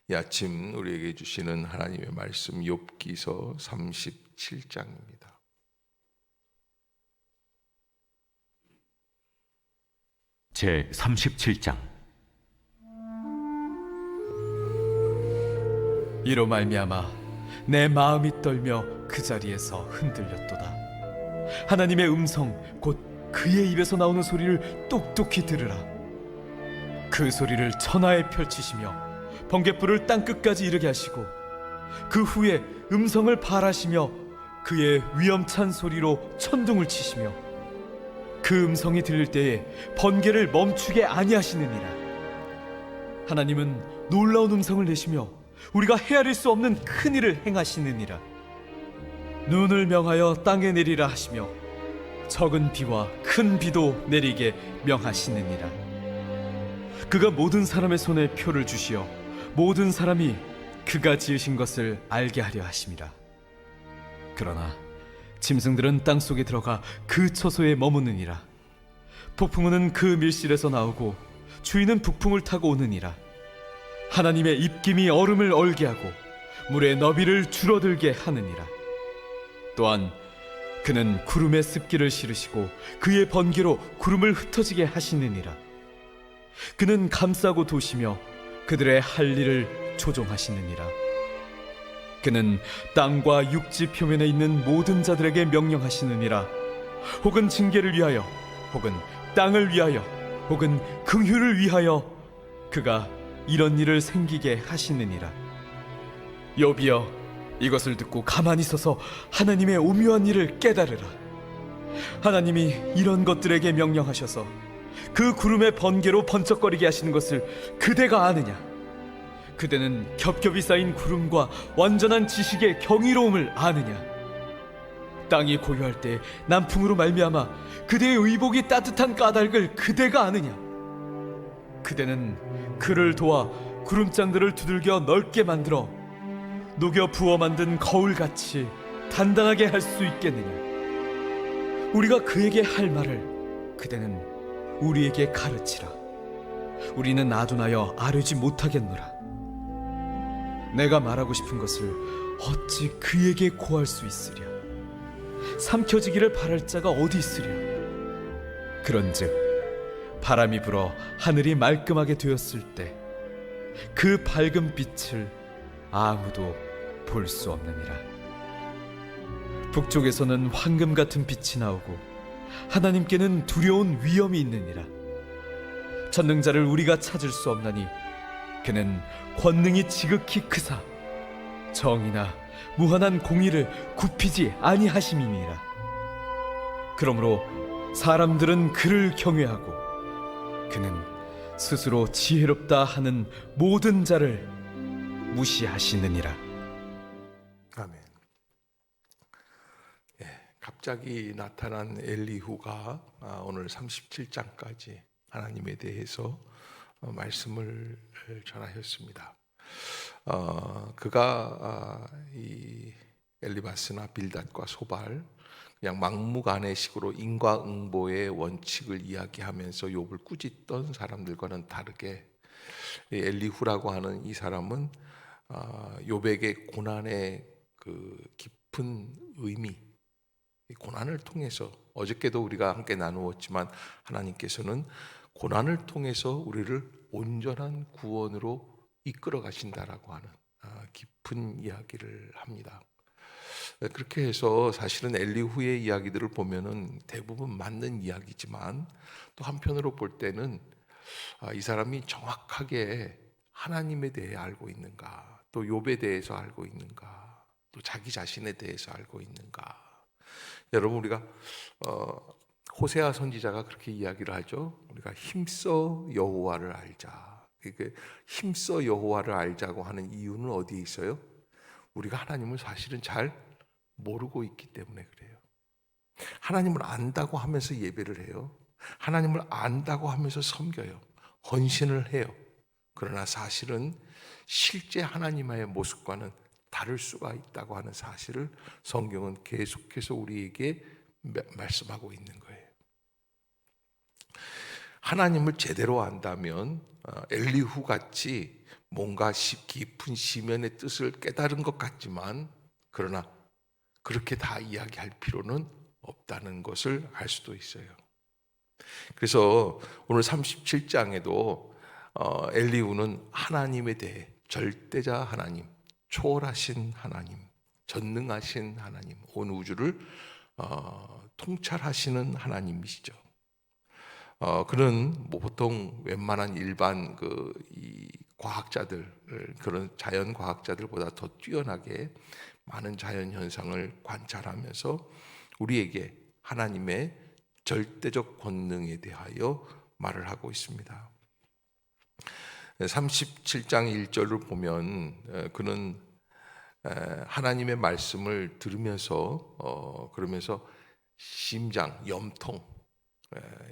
이 아침 우리에게 주시는 하나님의 말씀 욥기서 37장입니다. 제 37장. 이로 말미암아 내 마음이 떨며 그 자리에서 흔들렸도다. 하나님의 음성 곧 그의 입에서 나오는 소리를 똑똑히 들으라. 그 소리를 천하에 펼치시며 번갯불을 땅끝까지 이르게 하시고 그 후에 음성을 발하시며 그의 위엄찬 소리로 천둥을 치시며 그 음성이 들릴 때에 번개를 멈추게 아니하시느니라. 하나님은 놀라운 음성을 내시며 우리가 헤아릴 수 없는 큰 일을 행하시느니라. 눈을 명하여 땅에 내리라 하시며 적은 비와 큰 비도 내리게 명하시느니라. 그가 모든 사람의 손에 표를 주시어 모든 사람이 그가 지으신 것을 알게 하려 하심이라. 그러나 짐승들은 땅속에 들어가 그 처소에 머무느니라. 폭풍우는 그 밀실에서 나오고 주인은 북풍을 타고 오느니라. 하나님의 입김이 얼음을 얼게 하고 물의 너비를 줄어들게 하느니라. 또한 그는 구름에 습기를 실으시고 그의 번개로 구름을 흩어지게 하시느니라. 그는 감싸고 도시며 그들의 할 일을 조종하시느니라. 그는 땅과 육지 표면에 있는 모든 자들에게 명령하시느니라. 혹은 징계를 위하여, 혹은 땅을 위하여, 혹은 긍휼을 위하여 그가 이런 일을 생기게 하시느니라. 욥이여, 이것을 듣고 가만히 서서 하나님의 오묘한 일을 깨달으라. 하나님이 이런 것들에게 명령하셔서 그 구름의 번개로 번쩍거리게 하시는 것을 그대가 아느냐? 그대는 겹겹이 쌓인 구름과 완전한 지식의 경이로움을 아느냐? 땅이 고요할 때 남풍으로 말미암아 그대의 의복이 따뜻한 까닭을 그대가 아느냐? 그대는 그를 도와 구름장들을 두들겨 넓게 만들어 녹여 부어 만든 거울같이 단단하게 할 수 있겠느냐? 우리가 그에게 할 말을 그대는 우리에게 가르치라. 우리는 아둔하여 아뢰지 못하겠노라. 내가 말하고 싶은 것을 어찌 그에게 고할 수 있으랴? 삼켜지기를 바랄 자가 어디 있으랴? 그런즉 바람이 불어 하늘이 말끔하게 되었을 때 그 밝은 빛을 아무도 볼 수 없느니라. 북쪽에서는 황금 같은 빛이 나오고 하나님께는 두려운 위엄이 있느니라. 전능자를 우리가 찾을 수 없나니 그는 권능이 지극히 크사 정의나 무한한 공의를 굽히지 아니하심이니라. 그러므로 사람들은 그를 경외하고 그는 스스로 지혜롭다 하는 모든 자를 무시하시느니라. 아멘. 갑자기 나타난 엘리후가 오늘 37장까지 하나님에 대해서 말씀을 전하였습니다. 그가 이 엘리바스나 빌닷과 소발, 그냥 막무가내식으로 인과응보의 원칙을 이야기하면서 욥을 꾸짖던 사람들과는 다르게 엘리후라고 하는 이 사람은 욥에게 고난의 그 깊은 의미, 고난을 통해서, 어저께도 우리가 함께 나누었지만 하나님께서는 고난을 통해서 우리를 온전한 구원으로 이끌어 가신다라고 하는 깊은 이야기를 합니다. 그렇게 해서 사실은 엘리후의 이야기들을 보면은 대부분 맞는 이야기지만 또 한편으로 볼 때는 이 사람이 정확하게 하나님에 대해 알고 있는가, 또 욥에 대해서 알고 있는가, 또 자기 자신에 대해서 알고 있는가. 여러분, 우리가 호세아 선지자가 그렇게 이야기를 하죠. 우리가 힘써 여호와를 알자. 힘써 여호와를 알자고 하는 이유는 어디에 있어요? 우리가 하나님을 사실은 잘 모르고 있기 때문에 그래요. 하나님을 안다고 하면서 예배를 해요. 하나님을 안다고 하면서 섬겨요. 헌신을 해요. 그러나 사실은 실제 하나님의 모습과는 다를 수가 있다고 하는 사실을 성경은 계속해서 우리에게 말씀하고 있는 거예요. 하나님을 제대로 안다면 엘리후 같이 뭔가 깊은 시면의 뜻을 깨달은 것 같지만 그러나 그렇게 다 이야기할 필요는 없다는 것을 알 수도 있어요. 그래서 오늘 37장에도 엘리후는 하나님에 대해 절대자 하나님, 초월하신 하나님, 전능하신 하나님, 온 우주를 통찰하시는 하나님이시죠. 그는 뭐 보통 웬만한 일반 이 과학자들, 그런 자연 과학자들보다 더 뛰어나게 많은 자연 현상을 관찰하면서 우리에게 하나님의 절대적 권능에 대하여 말을 하고 있습니다. 37장 1절을 보면 그는 하나님의 말씀을 들으면서 그러면서 심장, 염통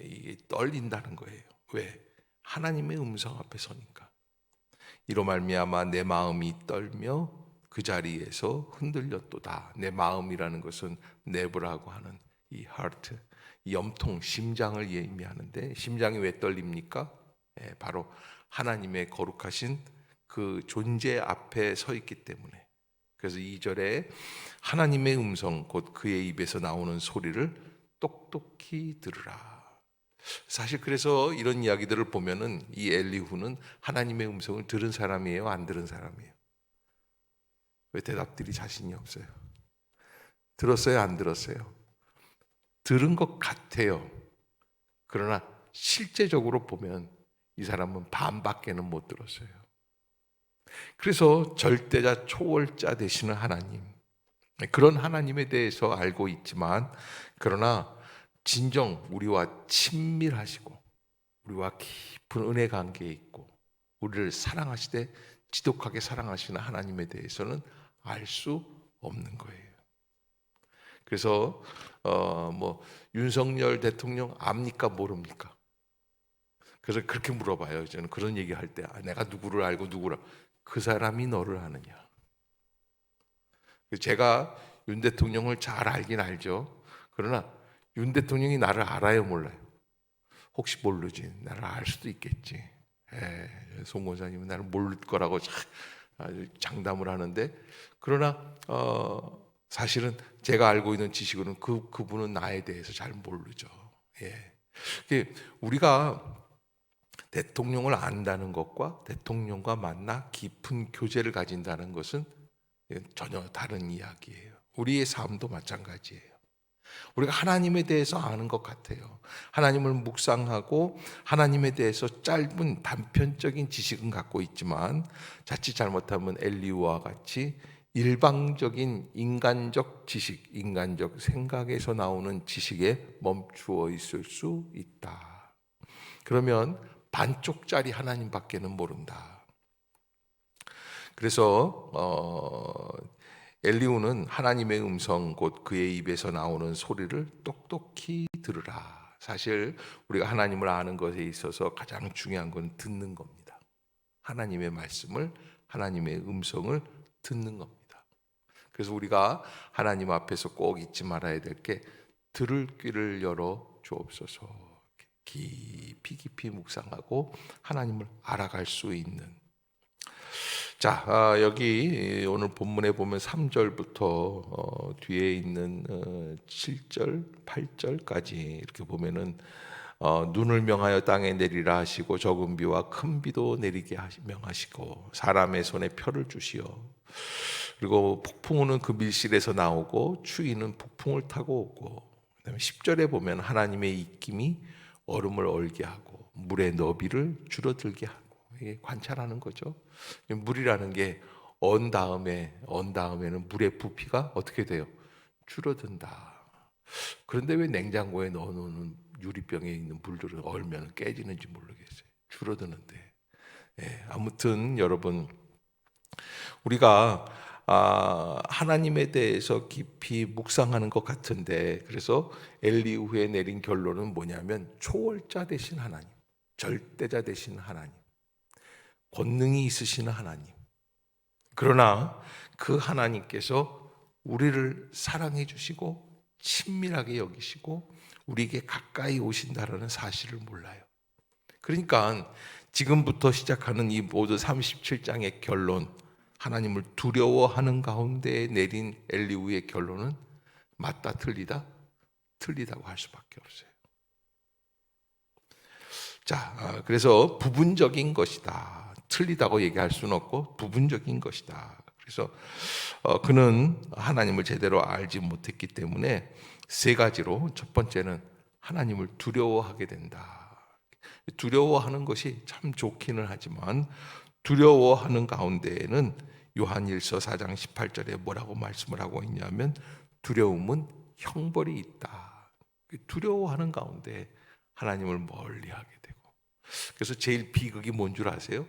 이게 떨린다는 거예요. 왜? 하나님의 음성 앞에 서니까. 이로 말미암아 내 마음이 떨며 그 자리에서 흔들렸도다. 내 마음이라는 것은 내부라고 하는 이 heart, 이 염통, 심장을 의미하는데 심장이 왜 떨립니까? 바로 하나님의 거룩하신 그 존재 앞에 서 있기 때문에. 그래서 2절에 하나님의 음성 곧 그의 입에서 나오는 소리를 똑똑히 들으라. 사실 그래서 이런 이야기들을 보면은 이 엘리후는 하나님의 음성을 들은 사람이에요, 안 들은 사람이에요? 왜 대답들이 자신이 없어요? 들었어요, 안 들었어요? 들은 것 같아요. 그러나 실제적으로 보면 이 사람은 반밖에는 못 들었어요. 그래서 절대자 초월자 되시는 하나님, 그런 하나님에 대해서 알고 있지만 그러나 진정 우리와 친밀하시고 우리와 깊은 은혜 관계에 있고 우리를 사랑하시되 지독하게 사랑하시는 하나님에 대해서는 알 수 없는 거예요. 그래서 뭐 윤석열 대통령 압니까 모릅니까? 그래서 그렇게 물어봐요. 저는 그런 얘기할 때 내가 누구를 알고 누구를 그 사람이 너를 아느냐. 제가 윤 대통령을 잘 알긴 알죠. 그러나 윤 대통령이 나를 알아요, 몰라요? 혹시 모르지. 나를 알 수도 있겠지. 송 권사님은 나를 모를 거라고 아주 장담을 하는데, 그러나 사실은 제가 알고 있는 지식으로는 그분은 나에 대해서 잘 모르죠. 우리가 대통령을 안다는 것과 대통령과 만나 깊은 교제를 가진다는 것은 전혀 다른 이야기예요. 우리의 삶도 마찬가지예요. 우리가 하나님에 대해서 아는 것 같아요. 하나님을 묵상하고 하나님에 대해서 짧은 단편적인 지식은 갖고 있지만 자칫 잘못하면 엘리후와 같이 일방적인 인간적 지식, 인간적 생각에서 나오는 지식에 멈추어 있을 수 있다. 그러면 반쪽짜리 하나님밖에는 모른다. 그래서 엘리후는 하나님의 음성 곧 그의 입에서 나오는 소리를 똑똑히 들으라. 사실 우리가 하나님을 아는 것에 있어서 가장 중요한 건 듣는 겁니다. 하나님의 말씀을, 하나님의 음성을 듣는 겁니다. 그래서 우리가 하나님 앞에서 꼭 잊지 말아야 될 게 들을 귀를 열어 주옵소서. 깊이 묵상하고 하나님을 알아갈 수 있는. 자, 여기 오늘 본문에 보면 3절부터 뒤에 있는 7절, 8절까지 이렇게 보면은 눈을 명하여 땅에 내리라 하시고 적은 비와 큰 비도 내리게 명하시고 사람의 손에 표를 주시어 그리고 폭풍우는 그 밀실에서 나오고 추위는 폭풍을 타고 오고 그다음에 10절에 보면 하나님의 입김이 얼음을 얼게 하고 물의 너비를 줄어들게 하고 이게 관찰하는 거죠. 물이라는 게 언 다음에는 물의 부피가 어떻게 돼요? 줄어든다. 그런데 왜 냉장고에 넣어놓는 유리병에 있는 물들은 얼면 깨지는지 모르겠어요. 줄어드는데. 아무튼 여러분 우리가 하나님에 대해서 깊이 묵상하는 것 같은데 그래서 엘리후에 내린 결론은 뭐냐면 초월자 되신 하나님, 절대자 되신 하나님, 권능이 있으시는 하나님. 그러나 그 하나님께서 우리를 사랑해 주시고 친밀하게 여기시고 우리에게 가까이 오신다라는 사실을 몰라요. 그러니까 지금부터 시작하는 이 모든 37장의 결론, 하나님을 두려워하는 가운데 내린 엘리후의 결론은 맞다 틀리다? 틀리다고 할 수밖에 없어요. 자, 그래서 부분적인 것이다. 틀리다고 얘기할 수는 없고 부분적인 것이다. 그래서 그는 하나님을 제대로 알지 못했기 때문에 세 가지로, 첫 번째는 하나님을 두려워하게 된다. 두려워하는 것이 참 좋기는 하지만 두려워하는 가운데에는 요한일서 4장 18절에 뭐라고 말씀을 하고 있냐면 두려움은 형벌이 있다. 두려워하는 가운데 하나님을 멀리하게 되고, 그래서 제일 비극이 뭔 줄 아세요?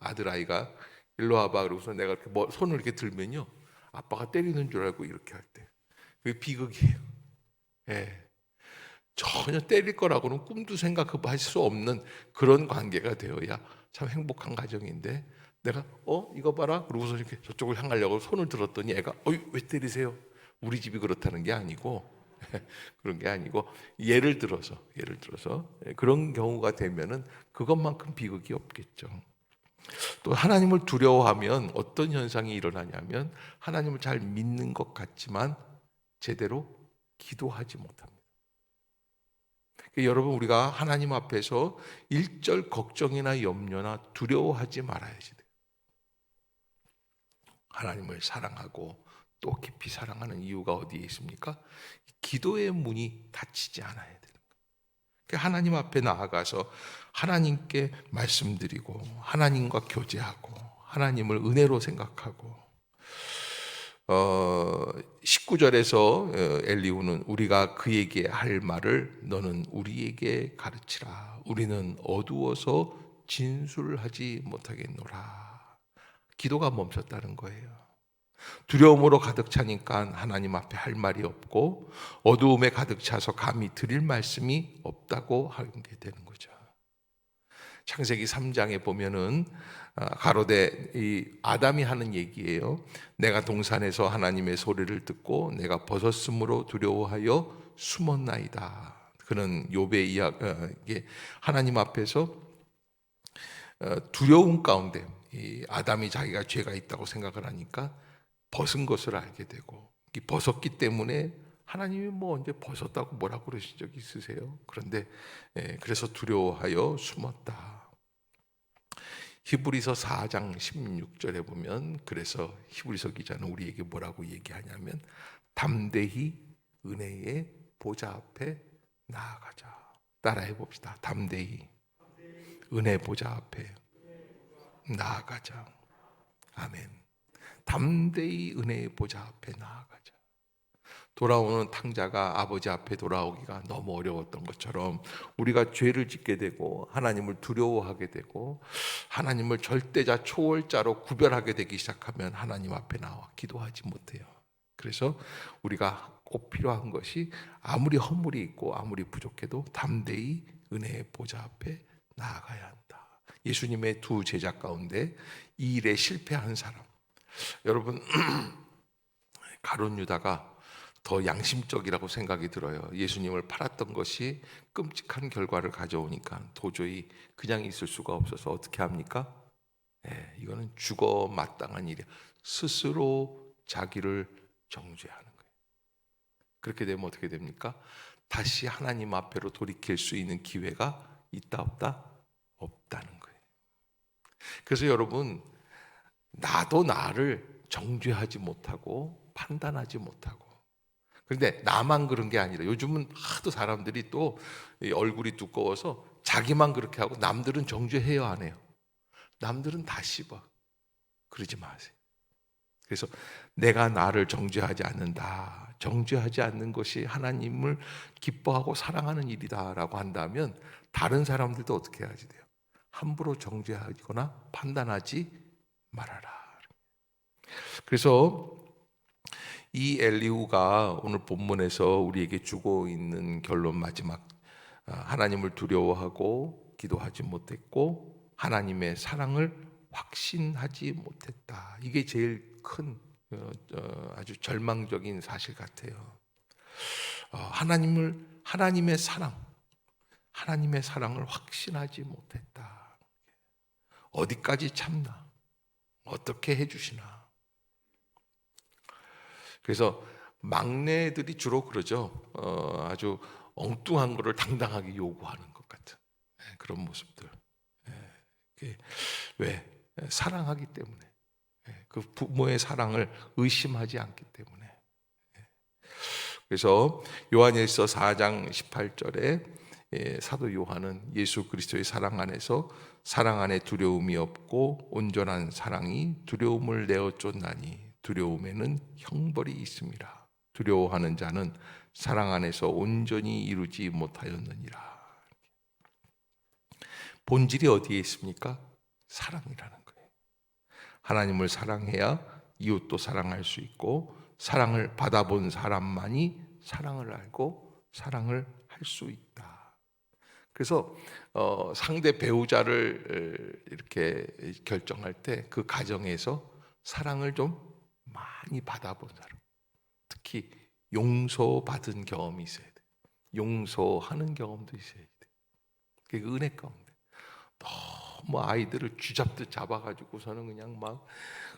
아들아이가 일로 와봐 그러고서 내가 이렇게 손을 이렇게 들면요, 아빠가 때리는 줄 알고 이렇게 할 때, 그게 비극이에요. 전혀 때릴 거라고는 꿈도 생각할 수 없는 그런 관계가 되어야 참 행복한 가정인데, 내가 이거 봐라 그러고서 이렇게 저쪽을 향하려고 손을 들었더니 애가 왜 때리세요? 우리 집이 그렇다는 게 아니고 그런 게 아니고 예를 들어서 그런 경우가 되면은 그것만큼 비극이 없겠죠. 또 하나님을 두려워하면 어떤 현상이 일어나냐면 하나님을 잘 믿는 것 같지만 제대로 기도하지 못합니다. 여러분, 우리가 하나님 앞에서 일절 걱정이나 염려나 두려워하지 말아야지 돼요. 하나님을 사랑하고 또 깊이 사랑하는 이유가 어디에 있습니까? 기도의 문이 닫히지 않아야 되는 거예요. 하나님 앞에 나아가서 하나님께 말씀드리고 하나님과 교제하고 하나님을 은혜로 생각하고, 19절에서 엘리후는 우리가 그에게 할 말을 너는 우리에게 가르치라. 우리는 어두워서 진술하지 못하겠노라. 기도가 멈췄다는 거예요. 두려움으로 가득 차니까 하나님 앞에 할 말이 없고 어두움에 가득 차서 감히 드릴 말씀이 없다고 하게 되는 거죠. 창세기 3장에 보면은 가로되 이 아담이 하는 얘기예요. 내가 동산에서 하나님의 소리를 듣고 내가 벗었으므로 두려워하여 숨었나이다. 그는 욥의 이야기, 하나님 앞에서 두려움 가운데 이 아담이 자기가 죄가 있다고 생각을 하니까 벗은 것을 알게 되고, 벗었기 때문에 하나님이 언제 벗었다고 뭐라고 그러신 적 있으세요? 그런데 그래서 두려워하여 숨었다. 히브리서 4장 16절에 보면, 그래서 히브리서 기자는 우리에게 뭐라고 얘기하냐면 담대히 은혜의 보좌 앞에 나아가자. 따라해 봅시다. 담대히 은혜 보좌 앞에 나아가자. 아멘. 담대히 은혜의 보좌 앞에 나아가자. 돌아오는 탕자가 아버지 앞에 돌아오기가 너무 어려웠던 것처럼 우리가 죄를 짓게 되고 하나님을 두려워하게 되고 하나님을 절대자 초월자로 구별하게 되기 시작하면 하나님 앞에 나와 기도하지 못해요. 그래서 우리가 꼭 필요한 것이 아무리 허물이 있고 아무리 부족해도 담대히 은혜의 보좌 앞에 나아가야 한다. 예수님의 두 제자 가운데 이 일에 실패한 사람, 여러분, 가룟 유다가 더 양심적이라고 생각이 들어요. 예수님을 팔았던 것이 끔찍한 결과를 가져오니까 도저히 그냥 있을 수가 없어서 어떻게 합니까? 이거는 죽어 마땅한 일이야. 스스로 자기를 정죄하는 거예요. 그렇게 되면 어떻게 됩니까? 다시 하나님 앞으로 돌이킬 수 있는 기회가 있다 없다? 없다는 거예요. 그래서 여러분, 나도 나를 정죄하지 못하고 판단하지 못하고, 그런데 나만 그런 게 아니라 요즘은 하도 사람들이 또 얼굴이 두꺼워서 자기만 그렇게 하고 남들은 정죄해요 안 해요? 남들은 다 씹어. 그러지 마세요. 그래서 내가 나를 정죄하지 않는다, 정죄하지 않는 것이 하나님을 기뻐하고 사랑하는 일이다라고 한다면 다른 사람들도 어떻게 해야지 돼요? 함부로 정죄하거나 판단하지 말아라. 그래서 이 엘리후가 오늘 본문에서 우리에게 주고 있는 결론, 마지막, 하나님을 두려워하고 기도하지 못했고 하나님의 사랑을 확신하지 못했다. 이게 제일 큰 아주 절망적인 사실 같아요. 하나님의 사랑을 확신하지 못했다. 어디까지 참나? 어떻게 해주시나? 그래서 막내들이 주로 그러죠. 아주 엉뚱한 거를 당당하게 요구하는 것 같은 그런 모습들. 그게 왜? 사랑하기 때문에. 그 부모의 사랑을 의심하지 않기 때문에. 그래서 요한일서 4장 18절에 사도 요한은 예수 그리스도의 사랑 안에서 사랑 안에 두려움이 없고 온전한 사랑이 두려움을 내어 쫓나니 두려움에는 형벌이 있습니다. 두려워하는 자는 사랑 안에서 온전히 이루지 못하였느니라. 본질이 어디에 있습니까? 사랑이라는 거예요. 하나님을 사랑해야 이웃도 사랑할 수 있고 사랑을 받아본 사람만이 사랑을 알고 사랑을 할 수 있다. 그래서 상대 배우자를 이렇게 결정할 때 그 가정에서 사랑을 좀 많이 받아본 사람, 특히 용서받은 경험이 있어야 돼. 용서하는 경험도 있어야 돼. 그게 은혜 가운데 너무 아이들을 쥐잡듯 잡아가지고서는 그냥 막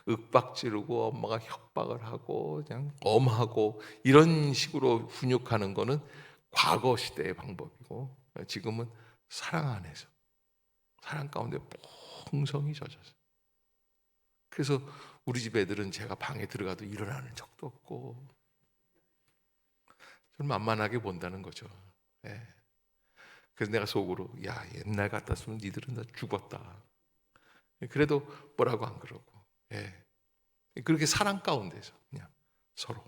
윽박지르고 엄마가 협박을 하고 그냥 엄하고 이런 식으로 훈육하는 거는 과거 시대의 방법이고, 지금은 사랑 안에서 사랑 가운데 풍성이 젖어서. 그래서 우리 집 애들은 제가 방에 들어가도 일어나는 적도 없고 좀 만만하게 본다는 거죠. 그래서 내가 속으로 야, 옛날 같았으면 니들은 다 죽었다. 그래도 뭐라고 안 그러고. 그렇게 사랑 가운데서 그냥 서로.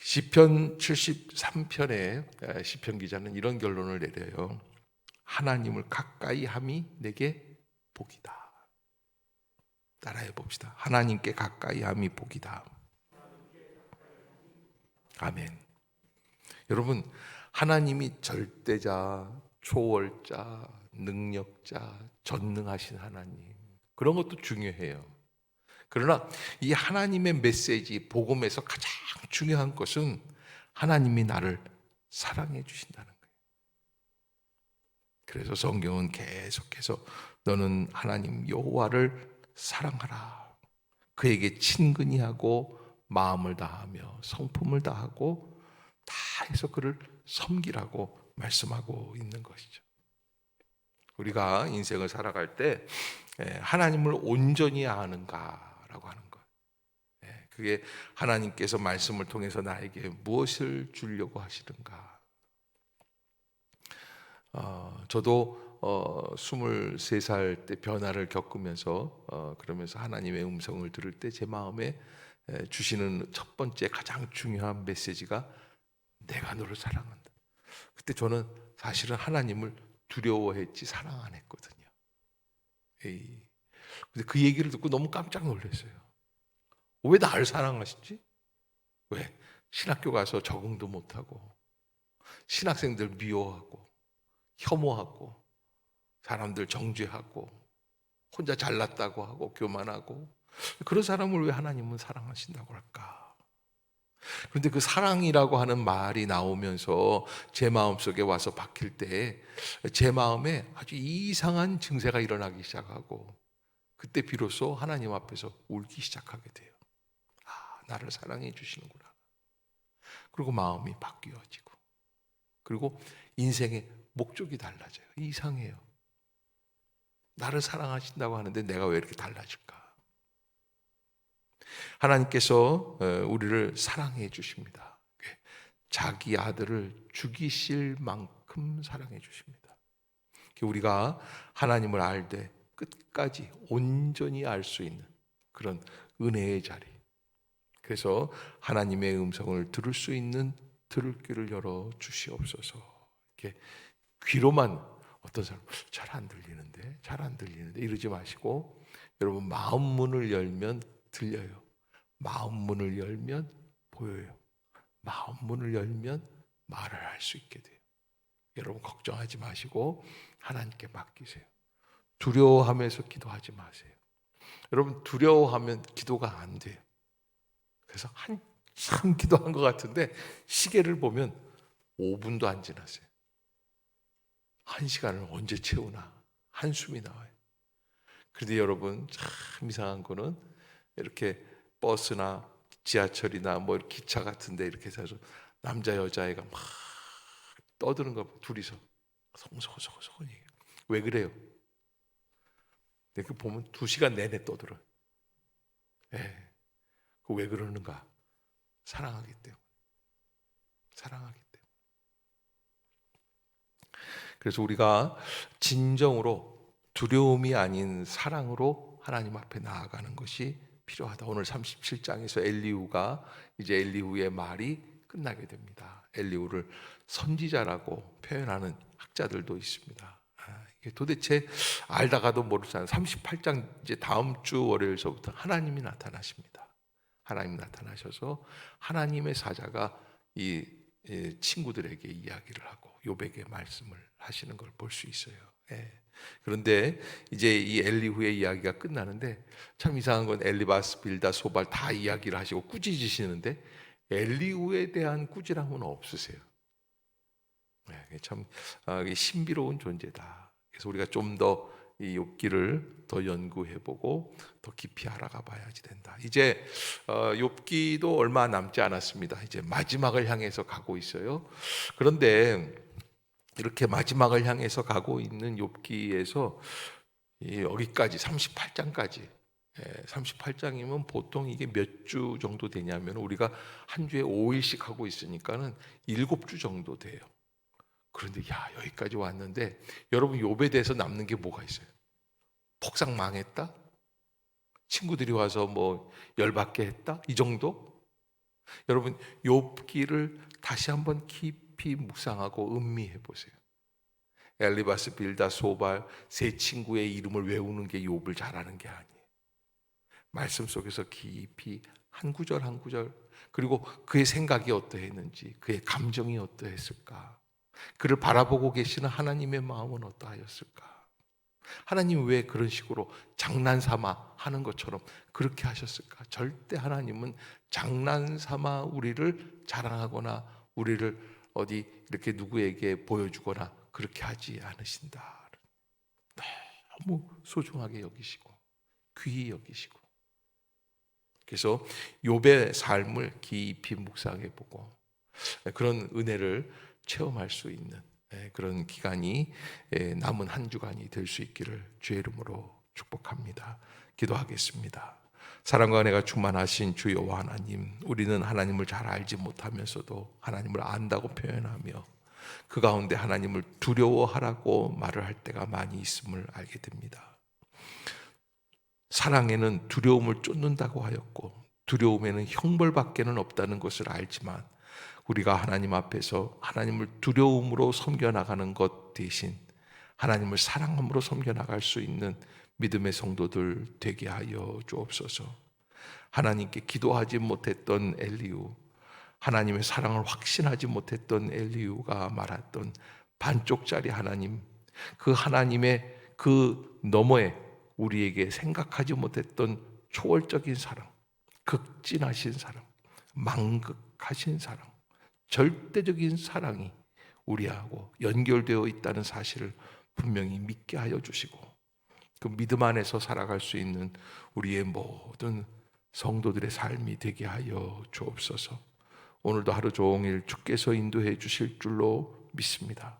시편 73편에 시편 기자는 이런 결론을 내려요. 하나님을 가까이 함이 내게 복이다. 따라해 봅시다. 하나님께 가까이 함이 복이다. 아멘. 여러분, 하나님이 절대자, 초월자, 능력자, 전능하신 하나님, 그런 것도 중요해요. 그러나 이 하나님의 메시지, 복음에서 가장 중요한 것은 하나님이 나를 사랑해 주신다는 거예요. 그래서 성경은 계속해서 너는 하나님 여호와를 사랑하라. 그에게 친근히 하고 마음을 다하며 성품을 다하고 다 해서 그를 섬기라고 말씀하고 있는 것이죠. 우리가 인생을 살아갈 때 하나님을 온전히 아는가라고 하는 것. 그게 하나님께서 말씀을 통해서 나에게 무엇을 주려고 하시는가. 저도 23살 때 변화를 겪으면서 그러면서 하나님의 음성을 들을 때 제 마음에 주시는 첫 번째 가장 중요한 메시지가 내가 너를 사랑한다. 그때 저는 사실은 하나님을 두려워했지 사랑 안 했거든요. 근데 그 얘기를 듣고 너무 깜짝 놀랐어요. 왜 나를 사랑하시지? 왜? 신학교 가서 적응도 못하고 신학생들 미워하고 혐오하고 사람들 정죄하고 혼자 잘났다고 하고 교만하고 그런 사람을 왜 하나님은 사랑하신다고 할까? 그런데 그 사랑이라고 하는 말이 나오면서 제 마음속에 와서 박힐 때 제 마음에 아주 이상한 증세가 일어나기 시작하고 그때 비로소 하나님 앞에서 울기 시작하게 돼요. 아, 나를 사랑해 주시는구나. 그리고 마음이 바뀌어지고 그리고 인생의 목적이 달라져요. 이상해요. 나를 사랑하신다고 하는데 내가 왜 이렇게 달라질까? 하나님께서 우리를 사랑해 주십니다. 자기 아들을 죽이실 만큼 사랑해 주십니다. 우리가 하나님을 알 때 끝까지 온전히 알 수 있는 그런 은혜의 자리. 그래서 하나님의 음성을 들을 수 있는 들을 귀를 열어 주시옵소서. 이렇게 귀로만 어떤 사람 잘 안 들리는데 잘 안 들리는데 이러지 마시고 여러분 마음 문을 열면 들려요. 마음 문을 열면 보여요. 마음 문을 열면 말을 할 수 있게 돼요. 여러분 걱정하지 마시고 하나님께 맡기세요. 두려워하면서 기도하지 마세요. 여러분 두려워하면 기도가 안 돼요. 그래서 한참 기도한 것 같은데 시계를 보면 5분도 안 지났어요. 1시간을 언제 채우나 한숨이 나와요. 그런데 여러분 참 이상한 거는 이렇게 버스나 지하철이나 뭐 기차 같은데 이렇게 해서 남자 여자애가 막 떠드는 거 둘이서 소곤소곤소곤 얘기해요. 왜 그래요? 근데 그 보면 2시간 내내 떠들어요. 예. 그 왜 그러는가? 사랑하기 때문에. 사랑하기 때문에. 그래서 우리가 진정으로 두려움이 아닌 사랑으로 하나님 앞에 나아가는 것이 필요하다. 오늘 37장에서 엘리후가 이제 엘리후의 말이 끝나게 됩니다. 엘리후를 선지자라고 표현하는 학자들도 있습니다. 이게 도대체 알다가도 모르잖아요. 38장 이제 다음 주 월요일서부터 하나님이 나타나십니다. 하나님 나타나셔서 하나님의 사자가 이 친구들에게 이야기를 하고 욥에게 말씀을 하시는 걸 볼 수 있어요. 예. 그런데 이제 이 엘리후의 이야기가 끝나는데 참 이상한 건 엘리바스, 빌다, 소발 다 이야기를 하시고 꾸짖으시는데 엘리후에 대한 꾸지람은 없으세요. 예, 참 신비로운 존재다. 그래서 우리가 좀 더 이 욥기를 더 연구해보고 더 깊이 알아가 봐야지 된다. 이제 욥기도 얼마 남지 않았습니다. 이제 마지막을 향해서 가고 있어요. 그런데 이렇게 마지막을 향해서 가고 있는 욥기에서 여기까지 38장까지 38장이면 보통 이게 몇 주 정도 되냐면 우리가 한 주에 5일씩 하고 있으니까는 7주 정도 돼요. 그런데 여기까지 왔는데 여러분 욥에 대해서 남는 게 뭐가 있어요? 폭삭 망했다? 친구들이 와서 뭐 열받게 했다? 이 정도? 여러분 욥기를 다시 한번 깊이 묵상하고 음미해 보세요. 엘리바스, 빌다, 소발 세 친구의 이름을 외우는 게 욥을 잘하는 게 아니에요. 말씀 속에서 깊이 한 구절 한 구절, 그리고 그의 생각이 어떠했는지, 그의 감정이 어떠했을까, 그를 바라보고 계시는 하나님의 마음은 어떠하였을까, 하나님 왜 그런 식으로 장난삼아 하는 것처럼 그렇게 하셨을까? 절대 하나님은 장난삼아 우리를 자랑하거나 우리를 어디 이렇게 누구에게 보여주거나 그렇게 하지 않으신다. 너무 소중하게 여기시고 귀히 여기시고, 그래서 욥의 삶을 깊이 묵상해보고 그런 은혜를 체험할 수 있는 그런 기간이 남은 한 주간이 될 수 있기를 주의 이름으로 축복합니다. 기도하겠습니다. 사랑과 은혜가 충만하신 주 여호와 하나님, 우리는 하나님을 잘 알지 못하면서도 하나님을 안다고 표현하며 그 가운데 하나님을 두려워하라고 말을 할 때가 많이 있음을 알게 됩니다. 사랑에는 두려움을 쫓는다고 하였고 두려움에는 형벌밖에는 없다는 것을 알지만 우리가 하나님 앞에서 하나님을 두려움으로 섬겨나가는 것 대신 하나님을 사랑함으로 섬겨나갈 수 있는 믿음의 성도들 되게 하여 주옵소서. 하나님께 기도하지 못했던 엘리후, 하나님의 사랑을 확신하지 못했던 엘리후가 말했던 반쪽짜리 하나님, 그 하나님의 그 너머에 우리에게 생각하지 못했던 초월적인 사랑, 극진하신 사랑, 망극하신 사랑, 절대적인 사랑이 우리하고 연결되어 있다는 사실을 분명히 믿게 하여 주시고 그 믿음 안에서 살아갈 수 있는 우리의 모든 성도들의 삶이 되게 하여 주옵소서. 오늘도 하루 종일 주께서 인도해 주실 줄로 믿습니다.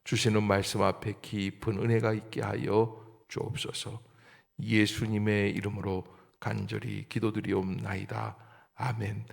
주시는 말씀 앞에 깊은 은혜가 있게 하여 주옵소서. 예수님의 이름으로 간절히 기도드리옵나이다. 아멘.